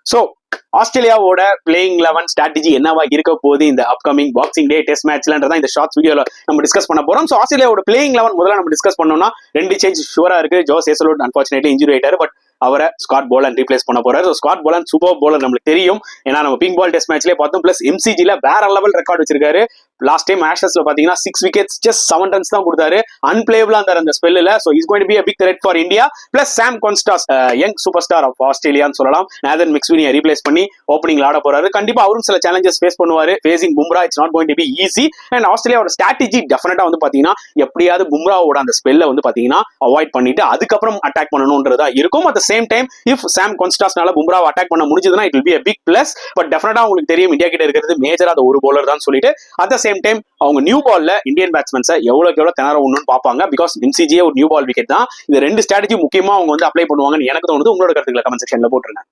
So ஆஸ்திரேலியாவோட playing 11 strategy என்னவா இருக்க போகுது இந்த அப்கமிங் பாக்ஸிங் டே டெஸ்ட் மேட்ச்லன்றதா இந்த ஷார்ட்ஸ் வீடியோல நம்ம டிஸ்கஸ் பண்ண போறோம். ஸோ ஆஸ்திரேலியாவோட பிளேயிங் 11 முதல்ல நம்ம டிஸ்கஸ் பண்ணோம்னா 2 சேஞ்ச் ஷூரா இருக்கு. ஜோஸ் ஹேசல்வுட் அன்பார்ச்சுனேட்லி இன்ஜுரி ஆயிட்டாரு, பட் அவரை ஸ்காட் போலன் ரீப்ளேஸ் பண்ண போறாரு. So Scott Boland super bowler நம்மளுக்கு தெரியும், ஏன்னா நம்ம பிங்க் பால் டெஸ்ட் மேட்ச்லேயே பார்த்தோம். பிளஸ் எம்சிஜில வேற லெவல் ரெக்கார்ட் வச்சிருக்காரு. லாஸ்ட் டைம் ஆஷஸ்ல பாத்தீங்கன்னா 6 விக்கெட்ஸ் ஜஸ்ட் 7 ரன்ஸ் தான் கொடுத்தாரு. அன்பிளேபிளா இருந்தார் அந்த ஸ்பெல்ல. So is going to be a big threat for India. Plus Sam Konstas young super star of ஆஸ்திரேலியான்னு சொல்லலாம், நேதன் மிக்ஸ்வினியை ரீப்ளேஸ் பண்ணி ஓப்பனிங்ல ஆட போறாரு. கண்டிப்பா அவரும் சில சேலஞ்சஸ் ஃபேஸ் பண்ணுவாரு. Facing Bumrah it's not going to be easy. And ஆஸ்திரேலியாவோட ஸ்ட்ராட்டஜி டெஃபினட்டா வந்து பாத்தீங்கன்னா எப்படியாவது பும்ராவோட அந்த ஸ்பெல்ல வந்து பாத்தீங்கன்னா அவாய்ட் பண்ணிட்டு அதுக்கப்புறம் அட்டாக் பண்ணணும்ன்றதா இருக்கும். At the same time if Sam கான்ஸ்டாஸ்னால பும்ராவை அட்டாக் பண்ண முடிஞ்சதுன்னா it will be a big plus. But definitely உங்களுக்கு தெரியும் இந்தியா கிட்ட இருக்கிறது மேஜரா அந்த ஒரு bowler தான் சொல்லிட்டு அட் த சேம் டைம் அவங்க நியூ பால்ல இந்தியன் பேட்ஸ்மேன்ஸை எவ்வளவு திணற ஒண்ணுன்னு பார்ப்பாங்க. பிகாஸ் எம்சிஜியே ஒரு நியூ பால் விக்கெட் தான். இந்த 2 ஸ்ட்ராட்டஜி முக்கியமா அவங்க வந்து அப்ளை பண்ணுவாங்கன்னு எனக்கு தோணுது. உங்களோட கருத்துக்களை கமெண்ட் செக்ஷன்ல போட்டுருங்க.